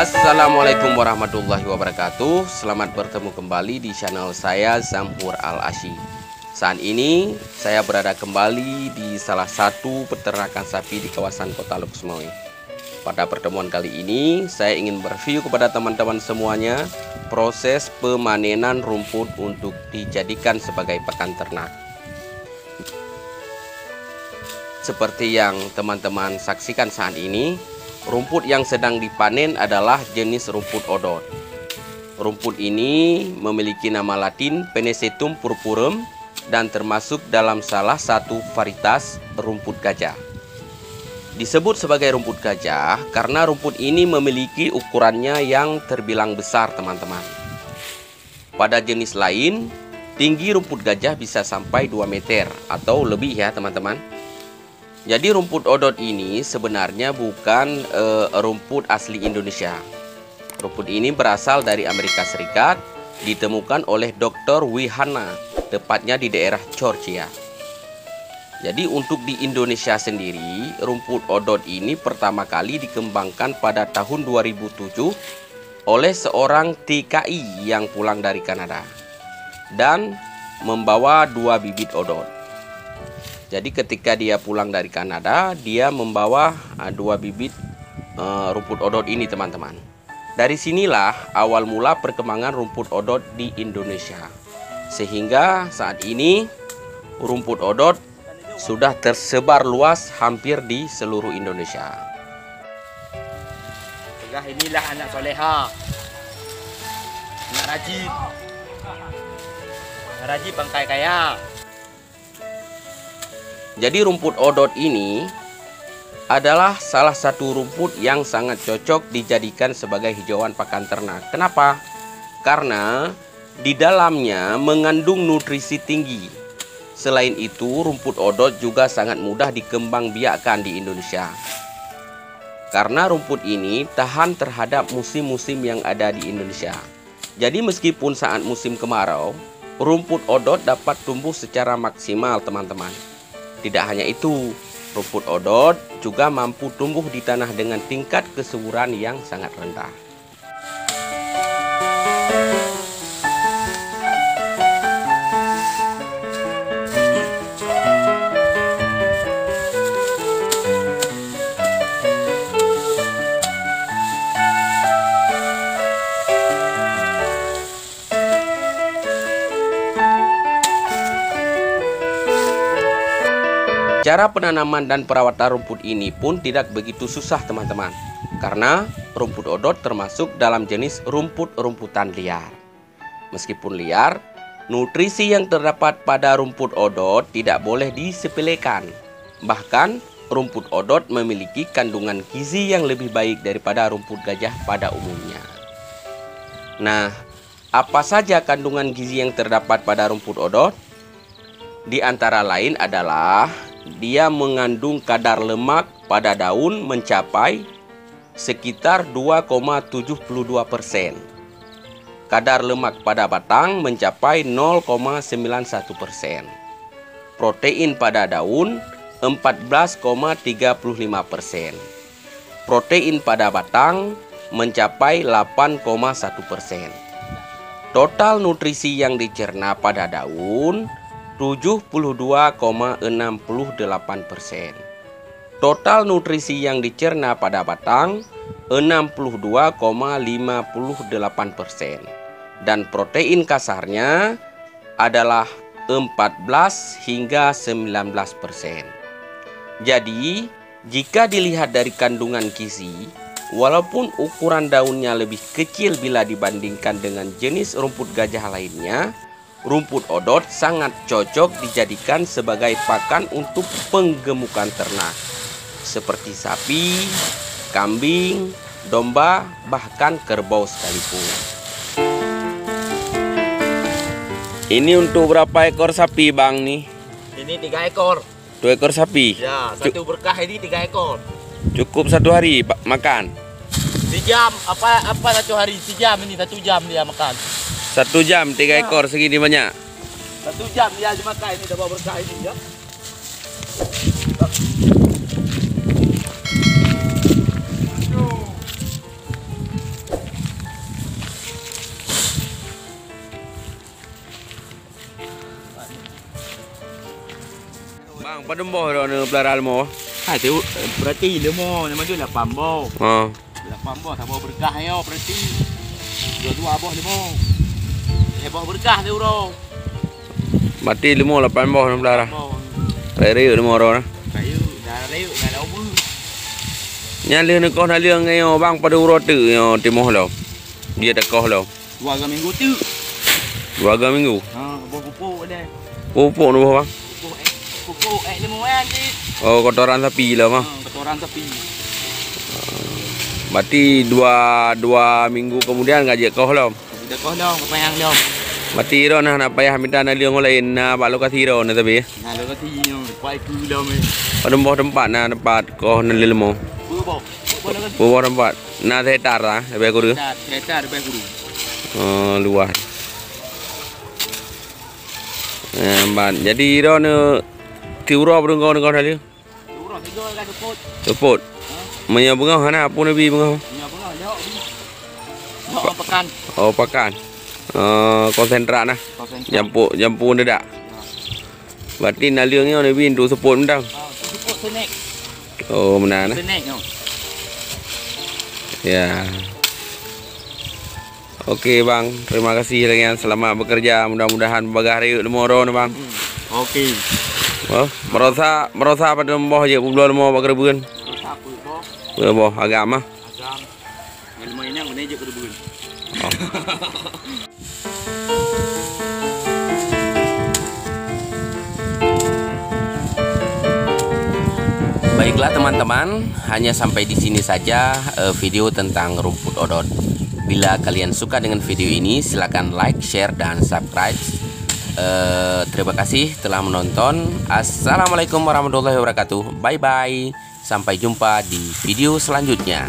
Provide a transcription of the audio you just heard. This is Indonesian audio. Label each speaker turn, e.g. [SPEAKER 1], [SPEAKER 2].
[SPEAKER 1] Assalamualaikum warahmatullahi wabarakatuh. Selamat bertemu kembali di channel saya, Zamhur Al-Asyi. Saat ini saya berada kembali di salah satu peternakan sapi di kawasan Kota Lukesmoy. Pada pertemuan kali ini saya ingin mereview kepada teman-teman semuanya proses pemanenan rumput untuk dijadikan sebagai pakan ternak. Seperti yang teman-teman saksikan saat ini, rumput yang sedang dipanen adalah jenis rumput odot. Rumput ini memiliki nama latin Pennisetum purpureum dan termasuk dalam salah satu varietas rumput gajah. Disebut sebagai rumput gajah karena rumput ini memiliki ukurannya yang terbilang besar, teman-teman. Pada jenis lain, tinggi rumput gajah bisa sampai 2 meter atau lebih ya, teman-teman. Jadi rumput odot ini sebenarnya bukan rumput asli Indonesia. Rumput ini berasal dari Amerika Serikat, ditemukan oleh Dr. Wihana, tepatnya di daerah Georgia. Jadi untuk di Indonesia sendiri, rumput odot ini pertama kali dikembangkan pada tahun 2007 oleh seorang TKI yang pulang dari Kanada dan membawa 2 bibit odot. Jadi ketika dia pulang dari Kanada, dia membawa 2 bibit rumput odot ini, teman-teman. Dari sinilah awal mula perkembangan rumput odot di Indonesia. Sehingga saat ini rumput odot sudah tersebar luas hampir di seluruh Indonesia.
[SPEAKER 2] Inilah anak soleha, anak rajin, rajin bangkai kaya.
[SPEAKER 1] Jadi rumput odot ini adalah salah satu rumput yang sangat cocok dijadikan sebagai hijauan pakan ternak. Kenapa? Karena di dalamnya mengandung nutrisi tinggi. Selain itu, rumput odot juga sangat mudah dikembangbiakkan di Indonesia. Karena rumput ini tahan terhadap musim-musim yang ada di Indonesia. Jadi meskipun saat musim kemarau, rumput odot dapat tumbuh secara maksimal, teman-teman. Tidak hanya itu, rumput odot juga mampu tumbuh di tanah dengan tingkat kesuburan yang sangat rendah. Cara penanaman dan perawatan rumput ini pun tidak begitu susah, teman-teman. Karena rumput odot termasuk dalam jenis rumput-rumputan liar. Meskipun liar, nutrisi yang terdapat pada rumput odot tidak boleh disepelekan. Bahkan, rumput odot memiliki kandungan gizi yang lebih baik daripada rumput gajah pada umumnya. Nah, apa saja kandungan gizi yang terdapat pada rumput odot? Di antara lain adalah dia mengandung kadar lemak pada daun mencapai sekitar 2,72%. Kadar lemak pada batang mencapai 0,91%. Protein pada daun 14,35%. Protein pada batang mencapai 8,1%. Total nutrisi yang dicerna pada daun 72,68%. Total nutrisi yang dicerna pada batang 62,58%. Dan protein kasarnya adalah 14 hingga 19%. Jadi, jika dilihat dari kandungan gizi, walaupun ukuran daunnya lebih kecil bila dibandingkan dengan jenis rumput gajah lainnya, rumput odot sangat cocok dijadikan sebagai pakan untuk penggemukan ternak seperti sapi, kambing, domba, bahkan kerbau sekalipun. Ini untuk berapa ekor sapi, Bang, nih?
[SPEAKER 2] Ini 3 ekor.
[SPEAKER 1] 2 ekor sapi?
[SPEAKER 2] Ya, satu berkah ini 3 ekor.
[SPEAKER 1] Cukup 1 hari makan?
[SPEAKER 2] 1 jam, apa 1 hari 1 jam ini, 1 jam dia makan.
[SPEAKER 1] 1 jam 3 ekor segini banyak.
[SPEAKER 2] 1 jam dia aja makan ini, dapat berkah ini ya.
[SPEAKER 1] Bang, pada boh dah ni pelaran mo.
[SPEAKER 2] Hai tu berarti lemo nama tu 8 boh.
[SPEAKER 1] Ha.
[SPEAKER 2] 8 boh tak boh berkah yo berarti. Dua boh lemo. Boh berkah tu bro.
[SPEAKER 1] Berarti 8 boh ni pelaran.
[SPEAKER 2] Boh.
[SPEAKER 1] Raya ni mo ro.
[SPEAKER 2] Kayu dah reu dah lau bu.
[SPEAKER 1] Nya leh ni kau nak leh ngayo bang pada uro tu yo timoh lo. Dia tekoh lo.
[SPEAKER 2] 2 minggu tu.
[SPEAKER 1] 2 minggu.
[SPEAKER 2] Ha, boh pupuk dah.
[SPEAKER 1] Pupuk ni boh bang.
[SPEAKER 2] Pupuk lemo kan ni.
[SPEAKER 1] Oh, kotoran sapi lah mah.
[SPEAKER 2] Kotoran sapi.
[SPEAKER 1] Berarti 2 minggu kemudian ngajak kau lo.
[SPEAKER 2] Dah kau dah payang dah.
[SPEAKER 1] Berarti ro nak payah minta nak leh lain na bak lokasi ro ni tapi.
[SPEAKER 2] Nah, lo kati yo pai ku dah me.
[SPEAKER 1] Pada boh tempat na tempat kau nak leh lemo.
[SPEAKER 2] Boh. Boh dah.
[SPEAKER 1] Boh tempat. Na theater ah, tapi aku tu.
[SPEAKER 2] Dah, kereta pai guru.
[SPEAKER 1] Luar. Ban. Jadi ro ni tiura burung kau dah leh.
[SPEAKER 2] Urang tiga kan support.
[SPEAKER 1] Support. Menya bunga hana apa nabi bunga.
[SPEAKER 2] Ya bunga yo. Yo pekan.
[SPEAKER 1] Oh pakan. Konsentrat nah. Jampu ndak. Berarti nak leh ni nabi untuk support mendang.
[SPEAKER 2] Support snack.
[SPEAKER 1] Oh benar nah.
[SPEAKER 2] Snack yo.
[SPEAKER 1] Ya. Okey bang, terima kasih dengan selamat bekerja. Mudah-mudahan bagah hari tomorrow ni bang.
[SPEAKER 2] Okey.
[SPEAKER 1] Oh, merasa pada boh je bulan mau bak rebeun.
[SPEAKER 2] Apa boh?
[SPEAKER 1] Boh agama.
[SPEAKER 2] Agam. Ilmu ini guna je kerebun.
[SPEAKER 1] Baiklah teman-teman, hanya sampai di sini saja video tentang rumput odot. Bila kalian suka dengan video ini, silakan like, share, dan subscribe. Terima kasih telah menonton. Assalamualaikum warahmatullahi wabarakatuh. Bye bye. Sampai jumpa di video selanjutnya.